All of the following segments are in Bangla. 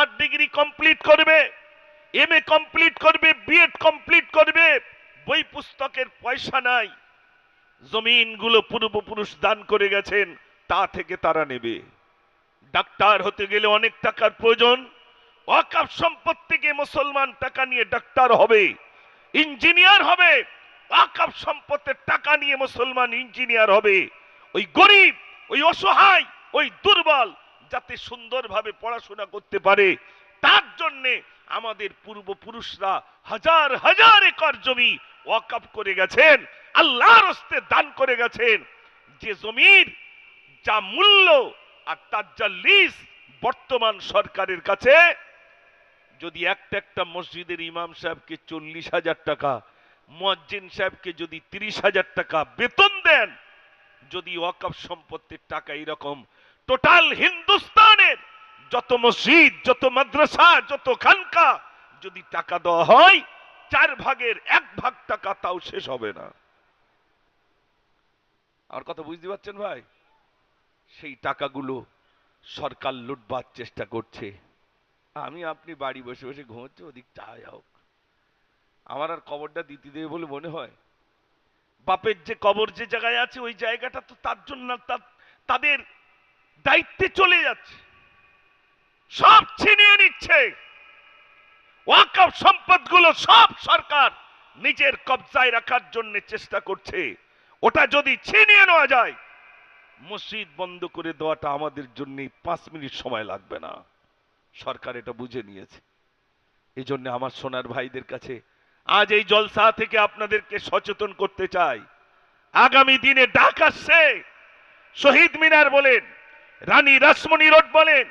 4 ডিগ্রি কমপ্লিট করবে, এমএ কমপ্লিট করবে, বিএড কমপ্লিট করবে, বই পুস্তকের পয়সা নাই, জমিনগুলো পূর্বপুরুষ দান করে গেছেন, তা থেকে তারা নেবে। ডাক্তার হতে গেলে অনেক টাকার প্রয়োজন, ওয়াকফ সম্পদ থেকে মুসলমান টাকা নিয়ে ডাক্তার হবে, ইঞ্জিনিয়ার হবে, ওয়াকফ সম্পদের টাকা নিয়ে মুসলমান ইঞ্জিনিয়ার হবে। ওই গরিব, ওই অসহায়, ওই দুর্বল যাতে সুন্দরভাবে পড়াশোনা করতে পারে, তার জন্য আমাদের পূর্বপুরুষরা হাজার হাজার একর জমি ওয়াকফ করে গেছেন, আল্লাহর রাস্তায় দান করে গেছেন। যে জমির যা মূল্য আর তার যা লিজ বর্তমান সরকারের কাছে, যদি একটা একটা মসজিদের ইমাম সাহেবকে 40,000 টাকা, মুয়াজ্জিন সাহেবকে যদি 30,000 টাকা বেতন দেন, যদি ওয়াকফ সম্পত্তির টাকা এরকম টোটাল হিন্দুস্তানের যত মসজিদ, যত মাদ্রাসা, যত খানকা যদি টাকা দেওয়া হয়, 4 ভাগের 1 ভাগ টাকা তাও শেষ হবে না। আর কথা বুঝতে পারছেন ভাই? সেই টাকাগুলো সরকার লুটবার চেষ্টা করছে। আমি আপনি বাড়ি বসে বসে ঘুমোচ্ছি, ওদিক চাই হোক, আমার আর কবরটা দিতে দেবে বলে মনে হয়? বাপের যে কবর যে জায়গায় আছে, ওই জায়গাটা তো তার জন্য তাদের দায়িত্বে চলে যাচ্ছে, সব ছিনিয়ে নিচ্ছে। ওয়াকফ সম্পদগুলো সব সরকার নিজের কবজায় রাখার জন্য চেষ্টা করছে। ওটা যদি ছিনিয়ে নেওয়া যায়, মসজিদ বন্ধ করে দেওয়াটা আমাদের জন্য 5 মিনিট সময় লাগবে না। সরকার এটা বুঝে নিয়েছে। এই জন্য আমার সোনার ভাইদের কাছে আজ এই জলসা থেকে আপনাদেরকে সচেতন করতে চাই। আগামী দিনে ডাক আসছে, শহীদ মিনার বলেন, রানী রাসমণি রোড বলেন,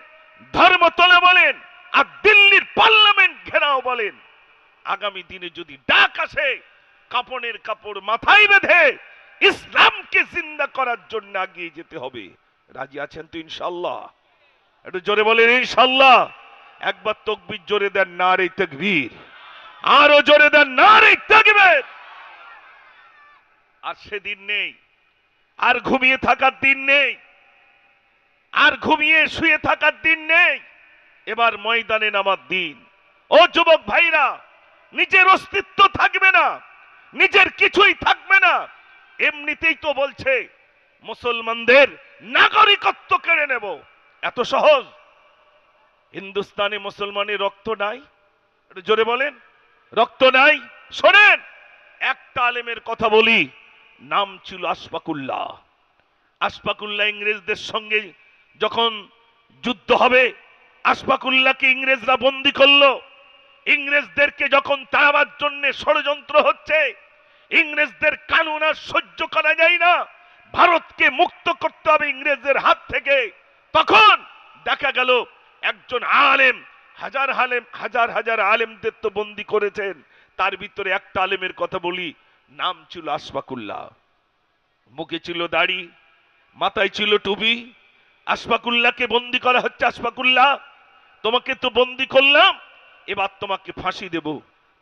ধর্মতলা বলেন, আর দিল্লির পার্লামেন্ট ঘেরাও বলেন, আগামী দিনে যদি ডাক আসে, কাপড়ের কাপড় মাথায় বেঁধে ইসলামকে জিন্দা করার জন্য এগিয়ে যেতে হবে। রাজি আছেন তো ইনশাআল্লাহ? একটু জোরে বলেন ইনশাআল্লাহ। একবার তাকবীর জোরে দেন, নারে তাকবীর। আরো জোরে দেন, নারে তাকবীর। আর সেদিন নেই, আর ঘুমিয়ে থাকার দিন নেই, আর ঘুমিয়ে শুয়ে থাকার দিন নেই। এবার ময়দানে নামার দিন। ও যুবক ভাইরা, নিজের অস্তিত্ব থাকবে না, নিজের কিছুই থাকবে না। এমনিতেই তো বলছে মুসলমানদের নাগরিকত্ব কেড়ে নেব, এত সহজ? হিন্দুস্তানে মুসলমানের রক্ত নাই? জোরে বলেন, রক্ত নাই? শোনেন, একটা আলেমের কথা বলি, নাম ছিল আশফাকুল্লাহ। আশফাকুল্লাহ ইংরেজদের সঙ্গে যখন যুদ্ধ হবে, আশফাকুল্লাহকে ইংরেজরা বন্দী করলো। ইংরেজদেরকে যখন তাড়াবার জন্য ষড়যন্ত্র হচ্ছে, ইংরেজদের কানুন আর সহ্য করা যায় না, ভারতকে মুক্ত করতে হবে ইংরেজদের হাত থেকে। তখন দেখা গেল একজন আলেম, হাজার হাজার আলেমদের তো বন্দী করেছেন, তার ভিতরে একটা আলেমের কথা বলি, নাম ছিল আশফাকুল্লাহ। মুখে ছিল দাড়ি, মাথায় ছিল টুপি। আশফাকুল্লাহকে বন্দী করা হচ্ছে। আশফাকুল্লাহ, তোমাকে তো বন্দী করলাম, এবার তোমাকে ফাঁসি দেব।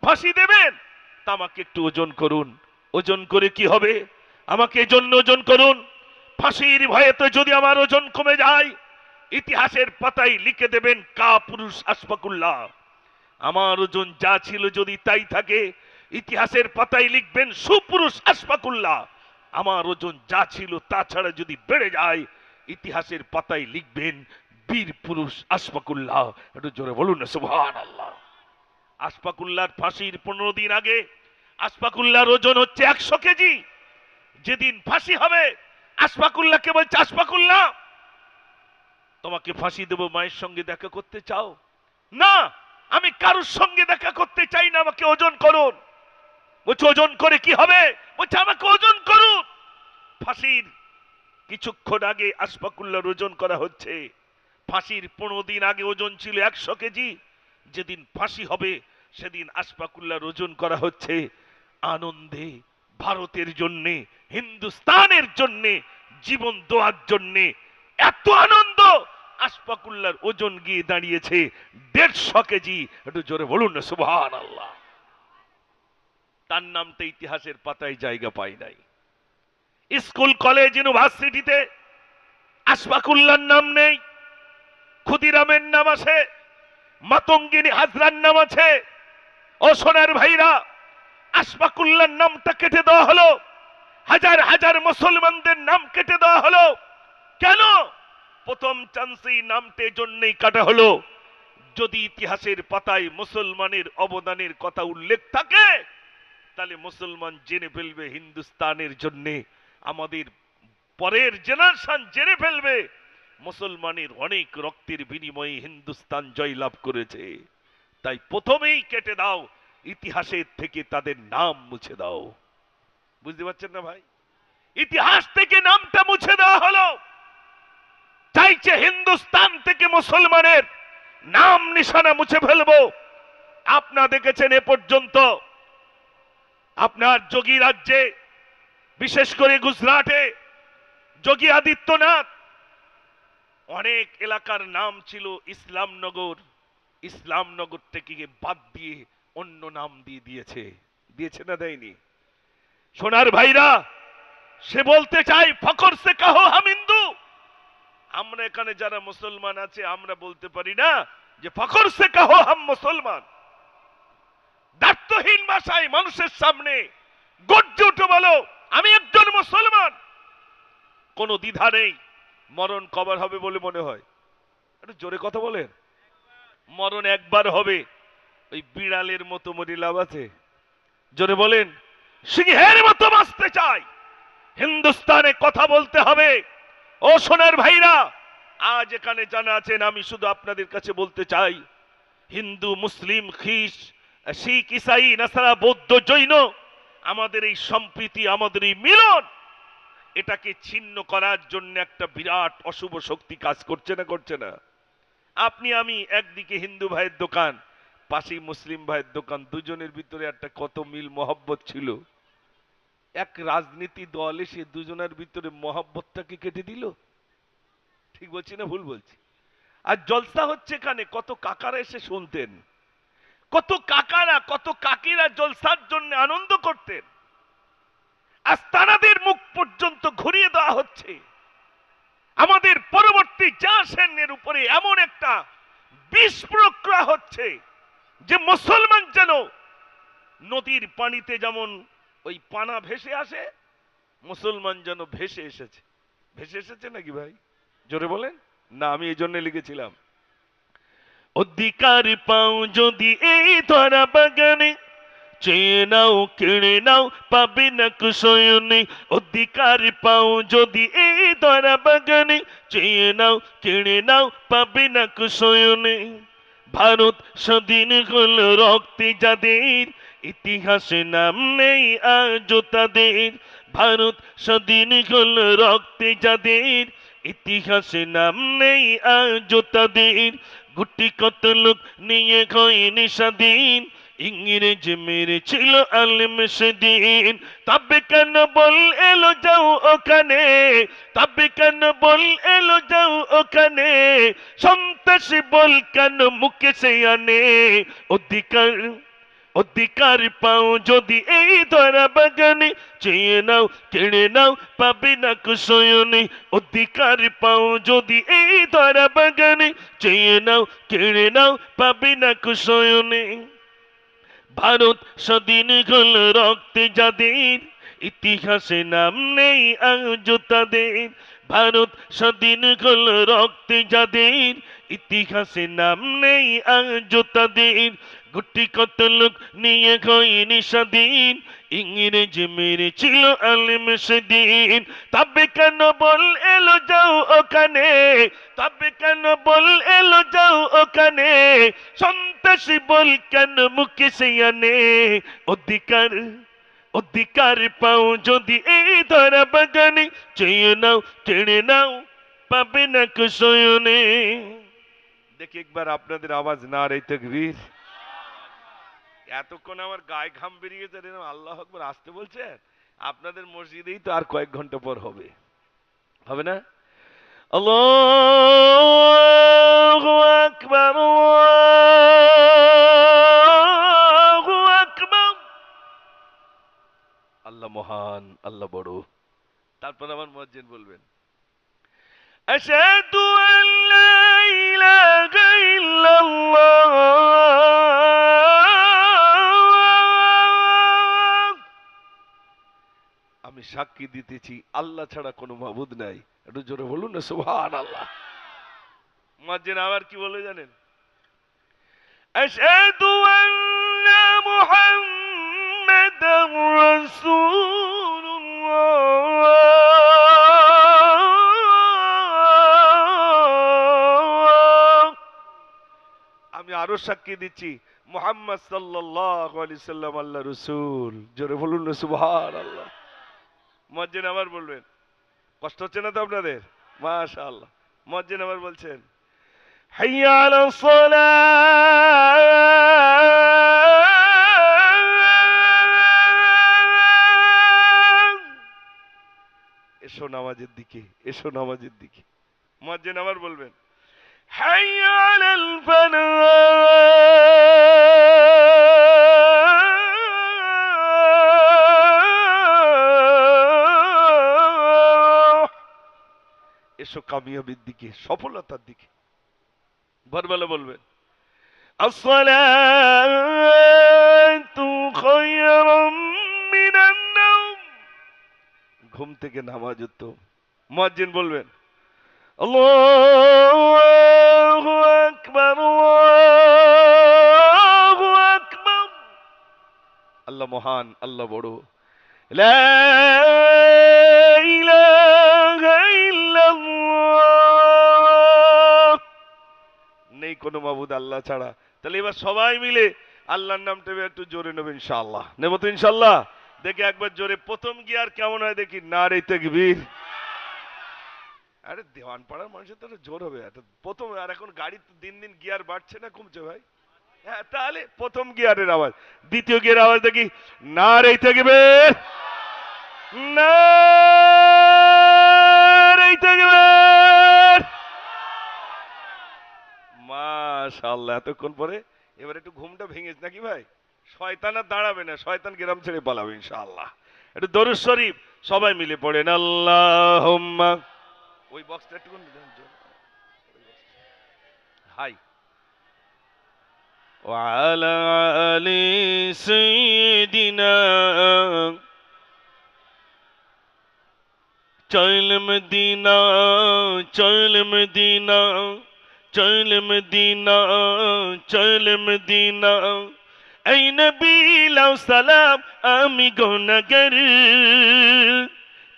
ফাঁসি দেবেন? তা আমাকে একটু ওজন করুন। ওজন করে কি হবে? আমাকে এজন্য ওজন করুন, ফাঁসির ভয়ে তো যদি আমার ওজন কমে যায়, ইতিহাসের পাতায় লিখে দেবেন কাপুরুষ আশফাকুল্লাহ। আমার ওজন যা ছিল যদি তাই থাকে, ইতিহাসের পাতায় লিখবেন সুপুরুষ আশফাকুল্লাহ। আমার ওজন যা ছিল তা ছাড়া যদি বেড়ে যায়, ইতিহাসের পাতায় লিখবেন বীর পুরুষ আশফাকুল্লাহ। একটু জোরে বলুন না সুবহানাল্লাহ। আশফাকুল্লাহর ফাঁসির 15 দিন আগে আশফাকুল্লাহর ওজন হচ্ছে 100 কেজি। যেদিন ফাঁসি হবে, আশফাকুল্লাহকে বলছে, আশফাকুল্লাহ, তোমাকে ফাঁসি দেব, মায়ের সঙ্গে দেখা করতে চাও? না, আমি কারোর সঙ্গে দেখা করতে চাই না, আমাকে ওজন করুন। বলছে, ওজন করে কি হবে? বলছে, আমাকে ওজন করুন। ফাঁসির কিছুক্ষণ আগে আশফাকুল্লাহর ওজন করা হচ্ছে। ফাঁসির 15 দিন আগে ওজন ছিল 100 কেজি। যেদিন ফাঁসি হবে সেদিন আশফাকুল্লাহর ওজন করা হচ্ছে। আনন্দে ভারতের জন্য, হিন্দুস্তানের জন্য জীবন দেওয়ার জন্য এত আনন্দ, আশফাকুল্লাহর ওজন গিয়ে দাঁড়িয়েছে 150 কেজি। একটু জোরে বলুন না সুবহানাল্লাহ। তার নামটা ইতিহাসের পাতায় জায়গা পায় নাই। স্কুল, কলেজ, ইউনিভার্সিটিতে আশফাকুল্লাহর নাম নেই, ক্ষুদিরামের নাম আছে, মাতঙ্গিনী হাজরার নাম আছে। ও সোনার ভাইরা, আশফাকুল্লাহর নামটা কেটে দেওয়া হলো, হাজার হাজার মুসলমানদের নাম কেটে দেওয়া হলো। কেন? প্রথম চান্সেই নামতে জন্যই কাটা হলো, যদি ইতিহাসের পাতায় মুসলমানের অবদানের কথা উল্লেখ থাকে তাহলে মুসলমান জেনে ফেলবে হিন্দুস্তানের জন্য, আমাদের পরের জেনারেশন জেনে ফেলবে মুসলমানের অনেক রক্তের বিনিময়ে হিন্দুস্তান জয়লাভ করেছে। তাই প্রথমেই কেটে দাও, ইতিহাসের থেকে তাদের নাম মুছে দাও। বুঝতে পারছেন না ভাই? ইতিহাস থেকে নামটা মুছে দেওয়া হলো, চাইছে হিন্দুস্তান থেকে মুসলমানের নাম নিশানা মুছে ফেলবো। আপনারা দেখেছেন এ পর্যন্ত আপনার যোগী রাজ্যে, বিশেষ করে গুজরাটে যোগী আদিত্যনাথ, অনেক এলাকার নাম ছিল ইসলামনগর, ইসলামনগর থেকে বাদ দিয়ে অন্য নাম দিয়ে দিয়েছে না দেয়নি? সোনার ভাইরা, সে বলতে চাই ফখর সে কাহো হাম হিন্দু। আমরা এখানে যারা মুসলমান আছে আমরা বলতে পারি না যে ফখর সে কাহো হাম মুসলমান? দায়িত্বহীন ভাষায় মানুষের সামনে গর্জে উঠে বলো আমি একজন মুসলমান। কোনো দ্বিধা নেই। মরণ কবার হবে বলে মনে হয়? একটু জোরে কথা বলেন। মরণ একবার হবে। ওই বিড়ালের মতো মরি লাভ আছে? জোরে বলেন। সিংহের মতো বাঁচতে চাই, হিন্দুস্তানে কথা বলতে হবে। ও সোনার ভাইরা, আজ এখানে জানা আছেন, আমি শুধু আপনাদের কাছে বলতে চাই, হিন্দু মুসলিম খ্রিস্ট শিখ ইসাই নাসারা বৌদ্ধ জৈন, আমাদের এই সম্প্রীতি, আমাদের এই মিলন, এটাকে ছিন্ন করার জন্য একটা বিরাট অশুভ শক্তি কাজ করছে না করছে না? আপনি আমি একদিকে হিন্দু ভাইয়ের দোকান, পাশেই মুসলিম ভাইয়ের দোকান, দুজনের ভিতরে একটা কত মিল মহব্বত ছিল। এক রাজনীতি দল এসে দুজনের ভিতরে মহব্বতটাকে কেটে দিল। ঠিক বলছি না ভুল বলছি? আর জলসা হচ্ছে এখানে, কত কাকারা এসে শুনতেন, কত কাকারা কত কাকিরা জলসার জন্য আনন্দ করতেন। আস্তানাদের মুখ পর্যন্ত ঘুরিয়ে দেওয়া হচ্ছে। আমাদের পরবর্তী জেনারেশনের উপরে এমন একটা বিষ প্রয়োগ করা হচ্ছে যে মুসলমান যেন নদীর পানিতে যেমন ওই পানা ভেসে আসে, মুসলমান যেন ভেসে এসেছে। ভেসে এসেছে নাকি ভাই? জোরে বলেন না। আমি এই জন্য লিখেছিলাম, অধিকার পাও যদি এই ধরা বাগানে, চেয়ে নাও কিনে নাও পাবে না কুশয়নে। অধিকার পাও যদি এই ধরা বাগানে, চেয়ে নাও কিনে নাও পাবে না কুশয়নে। ভারত স্বাধীন হলো রক্তে যাদের, ইতিহাসে নাম নেই আজও তাদের। ভারত স্বাধীন হলো রক্তে যাদের, ইতিহাসে নাম নেই আজও তাদের। গুটি কত লোক নিয়ে হয়নি স্বাধীন, ইংরেজ মেরেছিল আলেম সেদিন। তবে কেন বল এলো যাও ওখানে, তবে কেন বল এলো যাও ওখানে, সন্ত্রাসী বল কেন মুখে সে আনে। অধিকার অধিকার পাও যদি এই ধরা বাগানে, চেয়ে নাও কেড়ে নাও পাবে না কুশয়নে। অধিকার পাও যদি এই ধরা বাগানে, চেয়ে নাও কেড়ে নাও পাবে না কুশয়নে। ভারত স্বাধীন হল রক্তে যাদের, ইতিহাসে নাম নেই আজও তাদের। ভারত স্বাধীন হল রক্তে যাদের, ইতিহাসে নাম নেই আজও তাদের। গুটি কত লোক নিয়ে হয়নি স্বাধীন, ইংরেজ মেরেছিল আলেম সেদিন। তবে কেন বল এলো যাও ওখানে, তবে কেন বল এলো যাও ওখানে, সন্ত্রাসী বল কেন মুখে সে আনে। অধিকার অধিকার পাও যদি এই ধরা বাগানে, চেয়ে নাও কেড়ে নাও পাবে না কুশয়নে। দেখি একবার আপনাদের আওয়াজ না রে তাকবীর। এতক্ষণ আমার গায়ে ঘাম বেরিয়ে গেছে, আল্লাহ আকবার আসতে বলছেন। আপনাদের মসজিদেই তো আর কয়েক ঘন্টা পর হবে, হবে না? আল্লাহু আকবার, আল্লাহু আকবার। আল্লাহ মহান, আল্লাহ বড়। তারপর আমার মুয়াজ্জিন বলবেন, আশহাদু আল্লা ইলাহা ইল্লাল্লাহ সাক্ষী দিতেছি আল্লাহ ছাড়া কোনো মাবুদ নাই। একটু জোরে বলুন না সুবহানাল্লাহ। মুয়াজ্জিন আবার কি বলে জানেন? আশহাদু আন্না মুহাম্মাদার রাসূলুল্লাহ। আমি আরো সাক্ষী দিচ্ছি মুহাম্মদ সাল্লাল্লাহু আলাইহি সাল্লাম আল্লাহর রাসূল। জোরে বলুন না সুবহানাল্লাহ। মুয়াজ্জিন আবার বলবেন, কষ্ট হচ্ছে না তো আপনাদের? মাশাআল্লাহ। মুয়াজ্জিন আবার বলছেন হাইয়া আলাস সালাহ, এসো নামাজের দিকে, এসো নামাজের দিকে। মুয়াজ্জিন আবার বলবেন হাইয়া আলাল ফালাহ, এসো কামিয়াবির দিকে, সফলতার দিকে। ভোরবেলা বলবেন আসসালাতু খায়রুম মিনান নাওম, ঘুম থেকে নামাজ উত্তম। মুয়াজ্জিন বলবেন আল্লাহু আকবার, আল্লাহু আকবার, আল্লাহ মহান, আল্লাহ বড়, লা ইলাহা ইল্লাল্লাহ, নেই কোনো মাবুদ আল্লাহ ছাড়া। তাহলে এবার সবাই মিলে আল্লাহর নামটা একটু জোরে নেব ইনশাআল্লাহ। নেব তো ইনশাআল্লাহ? দেখি একবার জোরে প্রথম গিয়ার কেমন হয় দেখি। নারে তাকবীর। আরে দেওয়ান পাড়ার মানুষের তো জোর হবে প্রথম। আর এখন গাড়ি তো দিন দিন গিয়ার বাড়ছে না কমছে ভাই? হ্যাঁ, তাহলে প্রথম গিয়ারের আওয়াজ, দ্বিতীয় গিয়ারের আওয়াজ দেখি। নারে তাকবীর, নারে তাকবীর। মাশাআল্লাহ। এতক্ষণ পরে এবার একটু ঘুমটা ভেঙেছে নাকি ভাই? শয়তান আর দাঁড়াবে না, শয়তান গ্রাম ছেড়ে পালাবে ইনশাআল্লাহ। একটু দরুদ শরীফ সবাই মিলে পড়েন আল্লাহুম্মা। ওই বক্সটা একটু হাই। ওয়ালা আলি সাইয়্যিদিনা, চল মদিনা, চল মদিনা, চল মদিনা, চল মদিনা, এই নবী লাও সালাম, আমি গুনাহগার,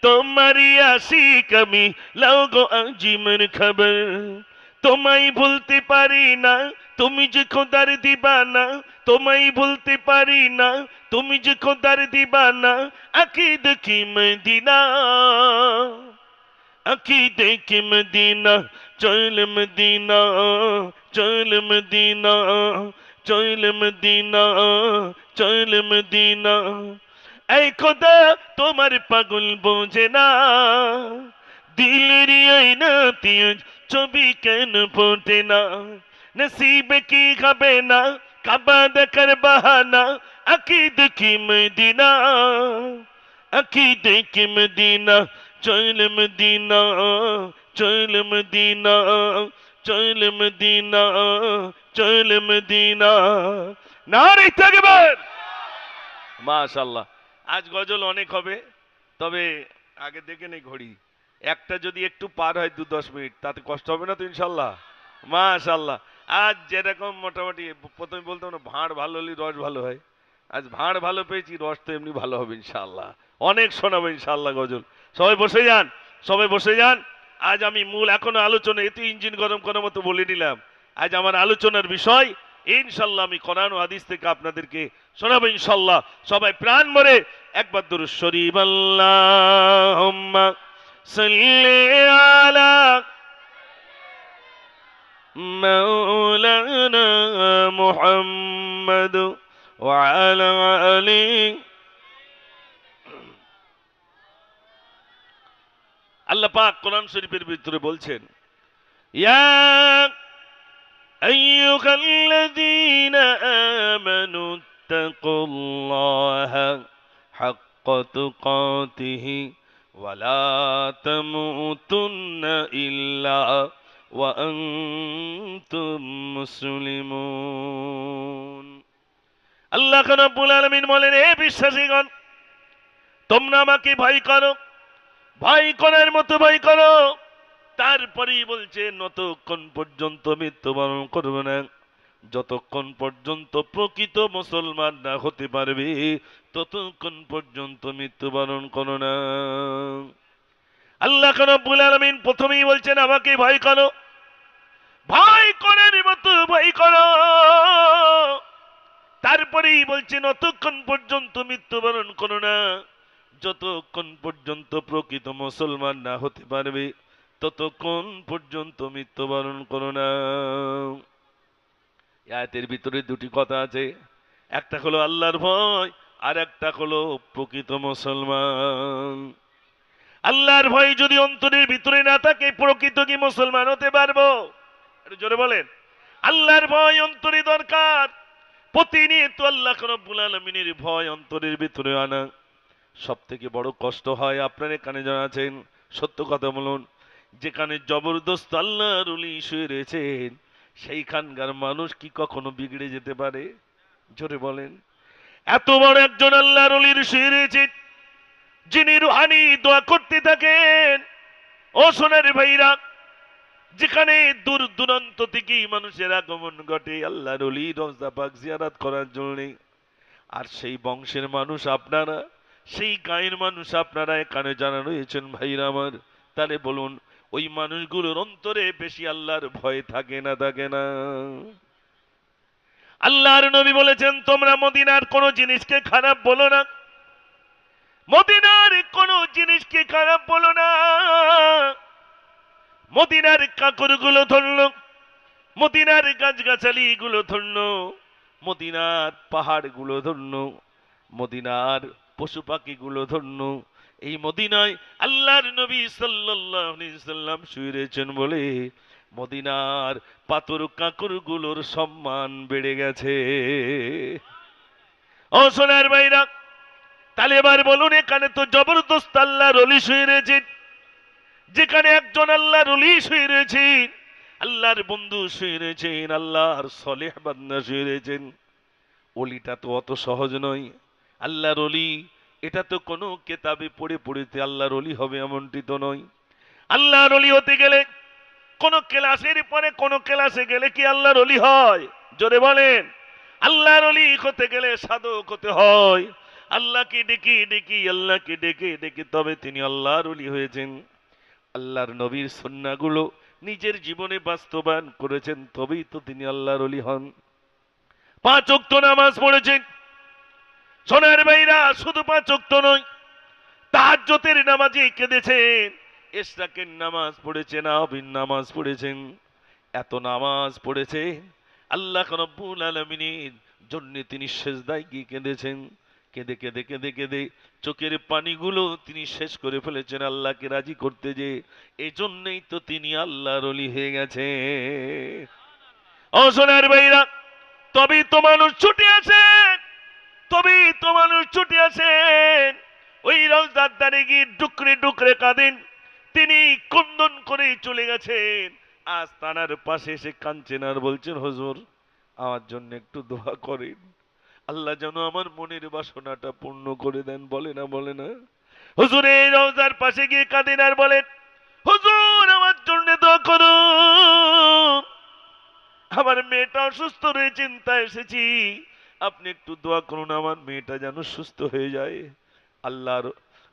তোমারি আশিক আমি, লাও গো আজিমের খবর। তোমায় ভুলতে পারি না, তুমি যে খোদার দিবানা, তোমায় ভুলতে পারি না, তুমি যে খোদার দিবানা, আকিদ কি মদিনা, আকিদ কি মদিনা, চল মদিনা, চল মদিনা, চল মদিনা, চল মদিনা। এই খোদা তোমার পাগল বোঝে না, দিলের আয়নাতে ছবি কেন ফোটে না, নসিবে কি হবে না কাবা দেখার বাহানা, আকিদ কি মদিনা, আকিদ কি মদিনা, চল মদিনা, চল মদিনা, চল মদিনা, চল মদিনা। নারে তাকবীর। মাশাআল্লাহ। আজ গজল অনেক হবে, তবে আগে দেখে নেই ঘড়ি, একটা যদি একটু পার হয় 2-10 মিনিট, তাতে কষ্ট হবে না তো ইনশাআল্লাহ? মাশাআল্লাহ। আজ যেরকম মোটামুটি প্রথমে বলতাম না ভাঁড় ভালো হলে রস ভালো হয়, আজ ভাঁড় ভালো পেয়েছি, রস তো এমনি ভালো হবে ইনশাআল্লাহ। অনেক শোনাবো ইনশাআল্লাহ গজল। সবাই বসে যান, সবাই বসে যান। আজ আমি মূল এখনো আলোচনা, এতে ইঞ্জিন গরম করার মতো বলে নিলাম। আজ আমার আলোচনার বিষয় ইনশাআল্লাহ আমি কোরআন ও হাদিস থেকে আপনাদেরকে শোনাবো ইনশাআল্লাহ। সবাই প্রাণ ভরে একবার দুরূদ শরীফ আল্লাহুম্মা সাল্লি আলা মাওলানা মুহাম্মদ ওয়া আলা আলি। আল্লাহ পাক কোরআন শরীফের ভিতরে বলছেন ইয়া আইয়ুহাল্লাযীনা আমানু তাকুল্লাহা হাক্কা তুকাতিহি ওয়া লা তামুতুন্না ইল্লা ওয়া আনতুম মুসলিমুন। আল্লাহ রাব্বুল আলামিন বলেন, হে বিশ্বাসীগণ, তোমরা আমাকে ভয় করো, ভয় করার মতো ভয় করো। তারপরেই বলছে যতক্ষণ পর্যন্ত মৃত্যুবরণ করবে না, যতক্ষণ পর্যন্ত প্রকৃত মুসলমান না হতে পারবে, ততক্ষণ পর্যন্ত মৃত্যুবরণ করো না। আল্লাহ রাব্বুল আলামিন প্রথমেই বলছেন আমাকে ভয় করো, ভয় করার মতো ভয় করো। তারপরেই বলছেন ততক্ষণ পর্যন্ত মৃত্যুবরণ করো না, যতক্ষণ পর্যন্ত প্রকৃত মুসলমান না হতে পারবে, ততক্ষণ পর্যন্ত মৃত্যুবরণ করো না। আয়াতের ভিতরে দুটি কথা আছে, একটা হলো আল্লাহর ভয়, আর একটা হলো প্রকৃত মুসলমান। আল্লাহর ভয় যদি অন্তরের ভিতরে না থাকে, প্রকৃত কি মুসলমান হতে পারবো? একটু জোরে বলেন। আল্লাহর ভয় অন্তরে দরকার, প্রতিনিয়ত আল্লাহ রাব্বুল আলামিনের ভয় অন্তরের ভিতরে আনা। সব থেকে বড় কষ্ট হয়, আপনার এখানে যারা আছেন সত্য কথা বলুন, যেখানে জবরদস্ত আল্লাহর ওলি শুয়ে রয়েছেন, সেইখানকার মানুষ কি কখনো বিগড়ে যেতে পারে? জোরে বলেন। এত বড় একজন আল্লাহর ওলির শুয়ে রয়েছেন, যিনি রুহানি দোয়া করতে থাকেন। ও সোনার ভাইরা, যেখানে দূর দূরান্ত থেকে মানুষের আগমন ঘটে আল্লাহর ওলি রওজা পাক জিয়ারত করার জন্য, আর সেই বংশের মানুষ আপনারা, সেই গায়ের মানুষ আপনারা এখানে যারা রয়েছেন ভাইরা আমার, তাহলে বলুন ওই মানুষগুলোর অন্তরে বেশি আল্লাহর ভয় থাকে না থাকে না? আল্লাহর নবী বলেছেন তোমরা মদিনার কোন জিনিসকে খারাপ বলো না, মদিনার কোন জিনিসকে খারাপ বলো না। মদিনার কাকরগুলো ধন্য, মদিনার গাছগাছালি গুলো ধন্য, মদিনার পাহাড় গুলো ধন্য, মদিনার পশু পাখি গুলো ধন্য। এই মদিনায় আল্লাহর নবী সাল্লাল্লাহু আলাইহি সাল্লাম শুয়ে রয়েছেন বলে মদিনার পাথর কাঁকর গুলোর সম্মান বেড়ে গেছে। ও সোনার ভাইরা, তাহলে এবার বলুন, এখানে তো জবরদস্ত আল্লাহর ওলি শুয়ে রয়েছেন, যেখানে একজন আল্লাহর ওলি শুয়ে রয়েছেন, আল্লাহর বন্ধু শুয়ে রয়েছেন, আল্লাহর সলেহ বান্দা শুয়ে রয়েছেন। ওলিটা তো অত সহজ নয়। আল্লাহর ওলি এটা তো কোনো কেতাবে পড়ে পড়েতে আল্লাহর ওলি হবে এমনটি তো নয়। আল্লাহর ওলি হতে গেলে কোন ক্লাসের পরে কোন ক্লাসে গেলে কি আল্লাহর ওলি হয়? জোরে বলেন। আল্লাহর ওলি হতে গেলে সাধক হতে হয়, আল্লাহকে ডেকে ডেকে, আল্লাহকে ডেকে ডেকে তবে তিনি আল্লাহর ওলি হয়েছেন। আল্লাহর নবীর সুন্নাহগুলো নিজের জীবনে বাস্তবায়ন করেছেন, তবেই তো তিনি আল্লাহর ওলি হন। 5 ওয়াক্ত নামাজ পড়েছেন সোনার ভাইরা, শুধু 5 ওয়াক্ত নয়, তাহাজ্জুদের নামাজে কেঁদেছেন, ইশরাকের নামাজ পড়েছেন, আবির নামাজ পড়েছেন, এত নামাজ পড়েছে আল্লাহ রাব্বুল আলামিনের জন্য তিনি সিজদায় গিয়ে কেঁদেছেন। কেঁদে কেঁদে কেঁদে কেঁদে চোখের পানিগুলো তিনি শেষ করে ফেলেছেন আল্লাহকে রাজি করতে, যে এই জন্যই তো তিনি আল্লাহর ওলি হয়ে গেছে। ও সোনার ভাইরা, তবেই তো মানুষ ছুটে আসেন, তবেই তো মানুষ ছুটে আসেন ওই রওজার ধারে গিয়ে ডুকরে ডুকরে কাঁদেন। তিনি ক্রন্দন করে চলে গেছেন, আজ তানার পাশে এসে কাঁদছেন আর বলছেন হুজুর আমার জন্য একটু দোয়া করেন, আল্লাহ যেন আমার মনের বাসনাটা পূর্ণ করে দেন। বলে না বলে না? হুজুর এই রওজার পাশে গিয়ে কাঁদেন আর বলেন হুজুর আমার জন্য দোয়া করুন, আমার মেয়েটা অসুস্থ রয়ে চিন্তা এসেছি, আপনি একটু দোয়া করুন আমার মেয়েটা যেন সুস্থ হয়ে যায়, আল্লাহর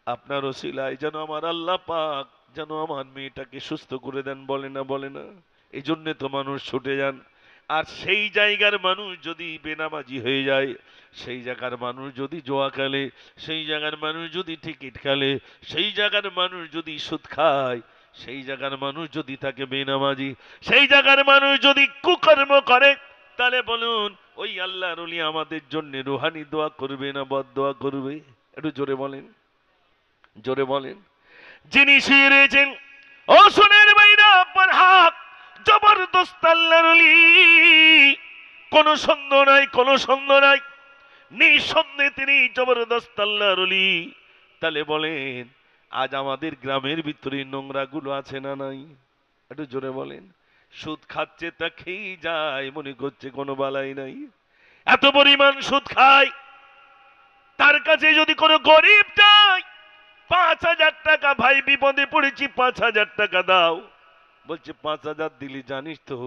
আপনার ওসিলায় যেন আমার আল্লাহ পাক যেন আমার মেয়েটাকে সুস্থ করে দেন। বলে না বলে না? এই জন্য তো মানুষ ছুটে যান। আর সেই জায়গার মানুষ যদি বেনামাজি হয়ে যায়, সেই জায়গার মানুষ যদি জোয়া খেলে, সেই জায়গার মানুষ যদি টিকিট খেলে, সেই জায়গার মানুষ যদি সুদ খায়, সেই জায়গার মানুষ যদি থাকে বেনামাজি, সেই জায়গার মানুষ যদি কুকর্ম করে, তাহলে বলুন ওই আল্লাহর ওলি আমাদের জন্য রুহানি দোয়া করবে না বদ দোয়া করবে? একটু জোরে বলেন, জোরে বলেন। যিনি শুয়ে রয়েছেন ও সোনার ভাইরা, আপনার হাত জবরদস্ত আল্লাহর ওলি, কোন সন্দেহ নাই, কোন সন্দেহ নাই, নিঃসন্দেহে তিনি জবরদস্ত আল্লাহর ওলি। তাহলে বলেন আজ আমাদের গ্রামের ভিতরে নোংরা গুলো আছে না নাই? একটু জোরে বলেন। সুদ খাচ্ছে তা খেয়ে যায়, মনে করছে কোনো বালাই নাই, এত পরিমাণ সুদ খায়। তার কাছে যদি কোনো গরিব যায়, 5,000 টাকা, ভাই বিপদে পড়েছি, 5,000 টাকা দাও। বলছে 5,000 দিলি জানিস তো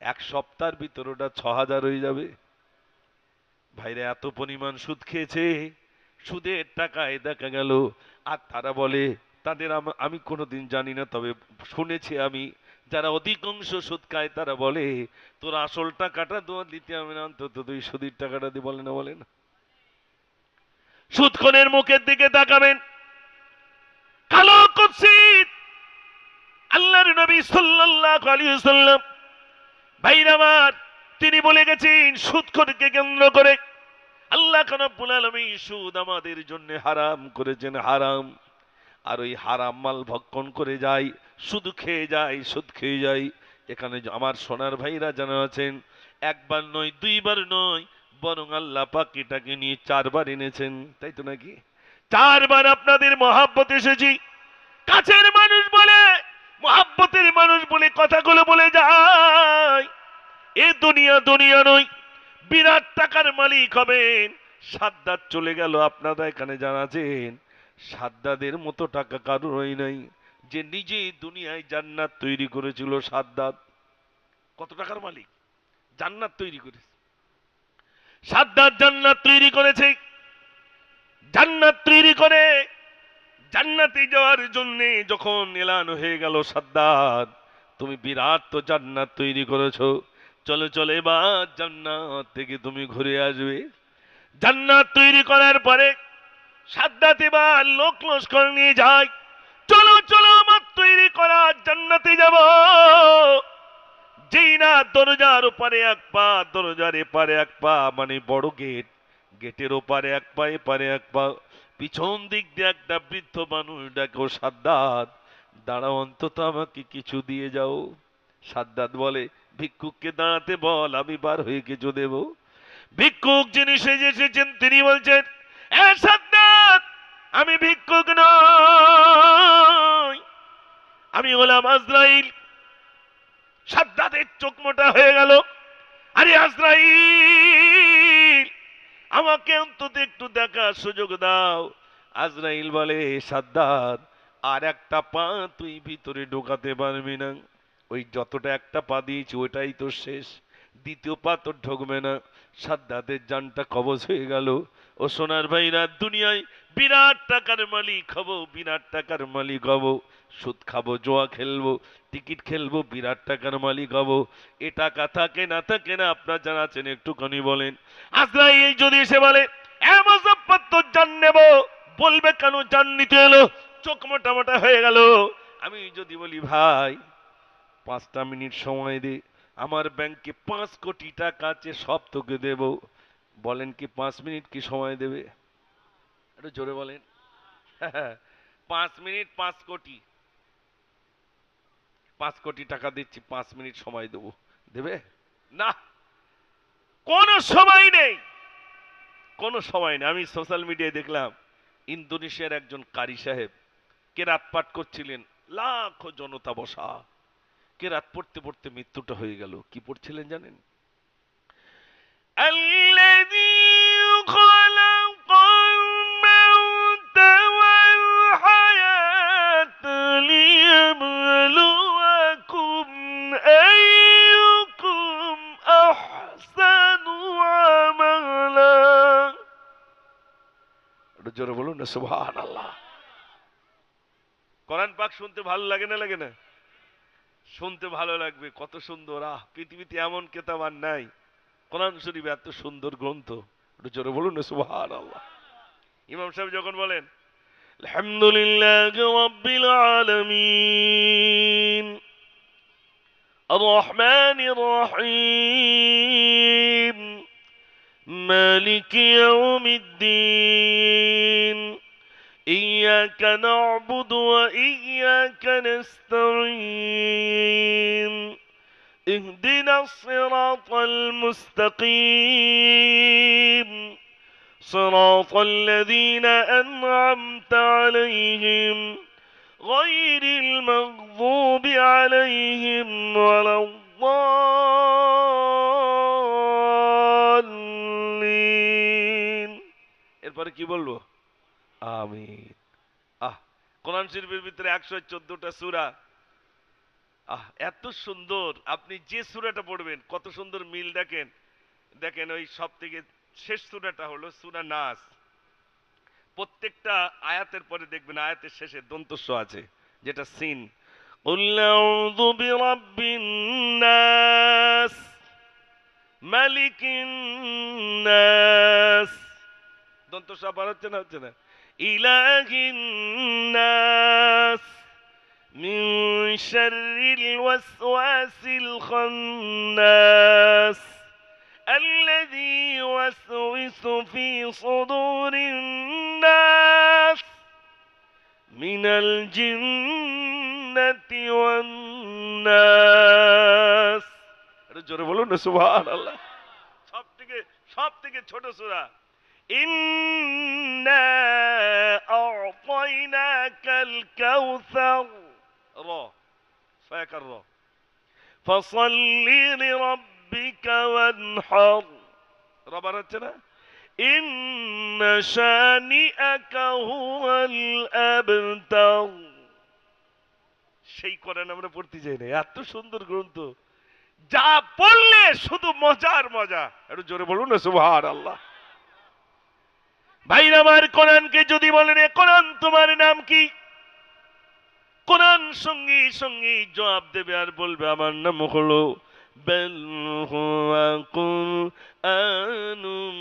এক সপ্তাহের ভিতর ওটা 6,000 হয়ে যাবে। ভাইরা এত পরিমাণ সুদ খেয়েছে, সুদের টাকায় দেখা গেল। আর তারা বলে, তাদের আমি কোনোদিন জানি না, তবে শুনেছি আমি, যারা অধিকাংশ সুদ খায় তারা বলে তোর আসল টাকাটা তোমার দিতে হবে না, অন্তত তুই সুদের টাকাটা দিয়ে, বলে না, বলে না। সুদখোরের মুখের দিকে তাকাবেন, কালো কুৎসিত আল্লাহর নবী সাল্লাল্লাহু আলাইহি ওয়াসাল্লাম, ভাইরা আমার, তিনি বলে গেছেন সুদখোরকে কেন্দ্র করে আল্লাহ রাব্বুল আলামিন সুদ আমাদের জন্য হারাম করেছেন, হারাম। আর ওই হারাম মাল ভক্ষণ করে যায়, শুধু খেয়ে যায়, সুদ খেয়ে যায়। এখানে আমার সোনার ভাইরা জানা আছেন, একবার নয়, দুইবার নয়, বরং আল্লাহ পাক এটাকে নিয়ে 4 বার এনেছেন, তাই তো নাকি? 4 বার আপনাদের মহাব্বত এসেছি। কাছের মানুষ বলে, মহাব্বতের মানুষ বলে কথাগুলো বলে যায়, এ দুনিয়া দুনিয়া নয়, বিরাট টাকার মালিক হবেন। সাদ্দাত চলে গেল, আপনারা এখানে জানাছেন সাদ্দাদের মতো টাকা কারোরই নাই, যে নিজে দুনিয়ায় জান্নাত তৈরি করেছিল। সাদ্দাত কত টাকার মালিক, জান্নাত তৈরি করেছে। সাদ্দাত জান্নাত তৈরি করেছে, জান্নাত তৈরি করে জান্নাতে যাওয়ার জন্য যখন এলান হয়ে গেল, সাদ্দাত তুমি বিরাট তো জান্নাত তৈরি করেছো, চলো চলো এবার জান্নাত থেকে তুমি ঘুরে আসবে। জান্নাত তৈরি করার পরে সাদ্দাত এবার লোক লস্কর নিয়ে যায়, চলো চলো আমার তৈরি করা জান্নাতে যাব। যেই না দরজার ওপারে 1 পা, দরজার এপারে 1 পা, মানে বড় গেট, গেটের ওপারে 1 পা, এপারে 1 পা, পিছন দিক দিয়ে একটা বৃদ্ধ মানুষ ডাকে, সাদ্দাত দাঁড়াও, অন্তত আমাকে কিছু দিয়ে যাও। সাদ্দাত বলে, ভিক্ষুককে দাঁড়াতে বল, আমি বার হয়ে কিছু দেব। ভিক্ষুক যিনি সেজে এসেছেন তিনি বলছেন, এ সাদ্দাত, আমি ভিক্ষুক নই, আমি হলাম আজরাইল। সাদ্দাতের চোখ মোটা হয়ে গেল, আরে আজরাইল, আমাকে অন্তত একটু দেখার সুযোগ দাও। আজরাইল বলে, সাদ্দাত আর একটা পা তুই ভিতরে ঢোকাতে পারবি না, ওই যতটা একটা পা দিয়েছি ওটাই তো শেষ, দ্বিতীয় পা তো ঢুকবে না। সাদ্দাতের জানটা কবজ হয়ে গেল। ও সোনার ভাইরা, দুনিয়ায় বিরাট টাকার মালিক হব, বিরাট টাকার মালিক হব, সুদ খাবো, জোয়া খেলবো, টিকিট খেলবো, বিরাট টাকার মালিক হব। এ টাকা থাকে না থাকে না, আপনার জানা আছেন, একটুখানি বলেন। আজরাইল যদি এসে বলে, এ মুজাফফর তোর জান নেব, বলবে কেন জান নিতে এলো? চোখ মোটা মোটা হয়ে গেল। আমি যদি বলি, ভাই 5টা মিনিট সময় দে, আমার ব্যাংকে 5 কোটি টাকা আছে, সব তোকে দেব, বলেন কি 5 মিনিট কি সময় দেবে? একটু জোরে বলেন। 5 মিনিট 5 কোটি, 5 কোটি টাকা দিচ্ছি, 5 মিনিট সময় দেব, দেবে না? কোনো সময় নেই, কোনো সময় নেই। আমি সোশ্যাল মিডিয়ায় দেখলাম, ইন্দোনেশিয়ার একজন কারি সাহেব কেরাত পাঠ করছিলেন, লাখো জনতা বসা, কেরাত পড়তে পড়তে মৃত্যুটা হয়ে গেল। কি পড়ছিলেন জানেন? الذي خلق الموت والحياة ليبلوكم أيكم أحسن عملا। জোরে বলুন না সুবহানাল্লাহ। কোরআন পাক শুনতে ভালো লাগে না, লাগে না? শুনতে ভালো লাগবে, কত সুন্দর। পৃথিবীতে এমন কিতাব আর নাই, কোরআন শরীফ এত সুন্দর গ্রন্থ। একটু জোরে বলুন না সুবহানাল্লাহ। ইমাম সাহেব যখন বলেন, আলহামদুলিল্লাহি রাব্বিল আলামিন আর রহমানির রহিম মালিকি ইয়াউমিদ্দিন ইয়্যাকা না'বুদু ওয়া ইয়্যাকা নাস্তাঈন اهدنا الصراط المستقيم صراط الذين أنعمت عليهم غير المغضوب عليهم ولا الضالين। এরপরে কি বলবো? আমিন আহ, কোরআন শরীফের ভিতরে 114টা সূরা। এত সুন্দর, আপনি যে সূরাটা পড়বেন কত সুন্দর মিল দেখেন। দেখেন ওই সব থেকে শেষ সূরাটা হলো সূরা নাস। প্রত্যেকটা আয়াতের পরে দেখবেন আয়াতের শেষে দন্তস্ব আছে, যেটা সিন। কুল আউযু বিরাব্বিন নাস, মালিকিন নাস, দন্তস্ব আবার হচ্ছে না, হচ্ছে না, ইলাহিন নাস, মিন শাররিল ওয়াসওয়াসিল খান্নাস, الذي يوسوس في صدور الناس من الجنة والناس। জোরে বলুন না সুবহানাল্লাহ। সব থেকে ছোট সূরা। ইন্না আ'তাইনাকাল কাউসার, র ফায়াকার র, ফাসাল্লি লিরাব্বিকা ওয়ানহার, রবার হচ্ছে না, ইন্না শানিআকা হুয়াল আবতার। সেই কোরআন আমরা পড়তে যাই না, এত সুন্দর গ্রন্থ, যা পড়লে শুধু মজার মজা। একটু জোরে বলুন না সুবহানাল্লাহ। ভাইরা আমার, কোরআনকে যদি বলেন এ কোরআন তোমার নাম কি, কোরআন সঙ্গে সঙ্গে জবাব দেবে আর বলবে আমার নাম হলো বাল হুয়া কুরআনুম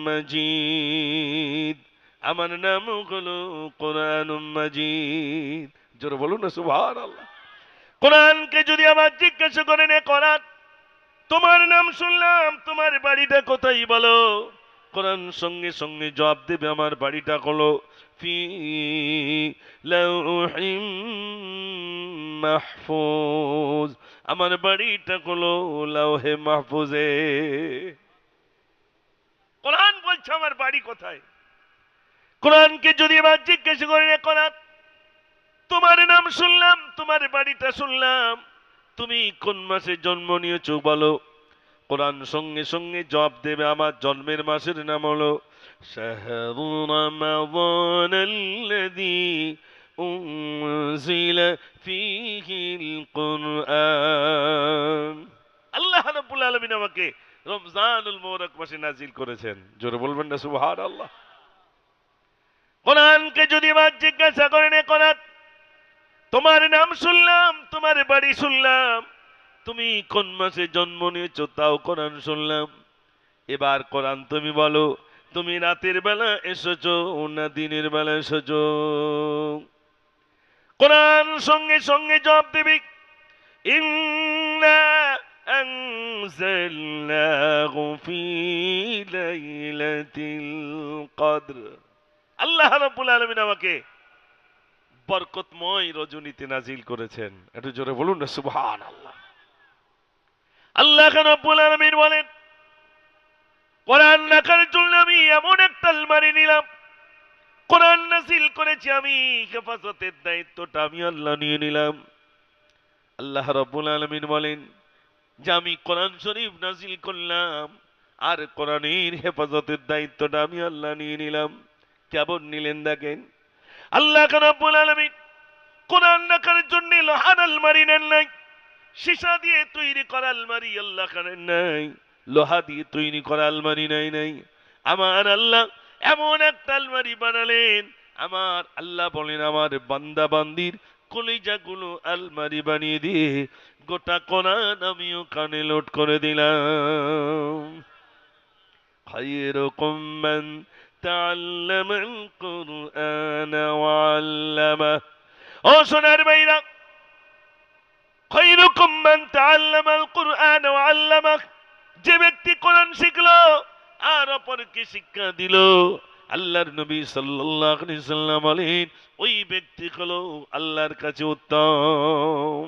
মাজিদ, আমার নাম হলো কোরআনুম মাজিদ। জোরে বলুন না সুবহানাল্লাহ। কোরআনকে যদি আবার জিজ্ঞাসা করেন এ কোরআন তোমার নাম শুনলাম, তোমার বাড়িটা কোথায় বলো, কোরআন সঙ্গে সঙ্গে জবাব দেবে আমার বাড়িটা হলো ফি লাউহিম মাহফুজ, আমার বাড়িটা হলো লাউহে মাহফুজে। কোরআন বলছে আমার বাড়ি কোথায়। কোরআনকে যদি আবার জিজ্ঞাসা করেন এ কোরআন তোমার নাম শুনলাম, তোমার বাড়িটা শুনলাম, তুমি কোন মাসে জন্ম নিয়েছো বলো, কোরআন সঙ্গে সঙ্গে জবাব দেবে আমার জন্মের মাসের নাম হলো শাহরু রমাদানাল্লাযী উনজিলা ফীহিল কুরআন। আল্লাহ রাব্বুল আলামিন আমাকে রমজানুল মুবারক মাসে নাজিল করেছেন। জোরে বলবেন না সুবহানাল্লাহ। কোরআনকে যদি আবার জিজ্ঞাসা করেন এ কোরআন তোমার নাম শুনলাম, তোমার বাড়ি শুনলাম, তুমি কোন মাসে জন্ম নিয়েছো তাও কোরআন শুনলাম, এবার কোরআন তুমি বলো তুমি রাতের বেলা এসেছো না দিনের বেলা এসেছো। কোরআন সঙ্গে সঙ্গে জবাব দেবে ইন্না আনজালনাহু ফি লাইলাতিল কদর। আল্লাহ রাব্বুল আলামিন আমাকে বরকতময় রজনীতে নাজিল করেছেন। একটু জোরে বলুন না সুবহানাল্লাহ। আল্লাহ রাব্বুল আলামিন বলেন কোরআন রাখার জন্য আমি এমন একটা আলমারি নিলাম, কোরআন নাজিল করেছি আমি, হেফাজতের দায়িত্বটা আমি আল্লাহ নিয়ে নিলাম। আল্লাহ রাব্বুল আলামিন বলেন যে আমি কোরআন শরীফ নাজিল করলাম আর কোরআনের হেফাজতের দায়িত্বটা আমি আল্লাহ নিয়ে নিলাম। কেমন নিলেন দেখেন। আল্লাহ রাব্বুল আলামিন কোরআন রাখার জন্য লোহার আলমারি নেন নাই, সীসা দিয়ে তৈরি করা আলমারি আল্লাহ করেন নাই, লোহা দিয়ে তৈরি করা আলমারি নাই। আমার আল্লাহ এমন একটা আলমারি বানালেন, আমার আল্লাহ বলেন আমার বান্দা বান্দির কলিজাগুলো আলমারি বানিয়ে দিয়ে গোটা কোরআন আমি ওখানে লোড করে দিলাম। খায়রুকুম মান তাআল্লামাল কুরআন ওয়া আল্লামাহ। ও সোনার ভাইরা, খায়রুকুম মান তাআল্লামাল কুরআন ওয়া আল্লামাহ, যে ব্যক্তি কোরআন শিখলো আর অপরকে শিক্ষা দিল, আল্লাহর নবী সাল্লাল্লাহু আলাইহি ওয়াসাল্লাম বলেন ওই ব্যক্তি হলো আল্লাহর কাছে উত্তম।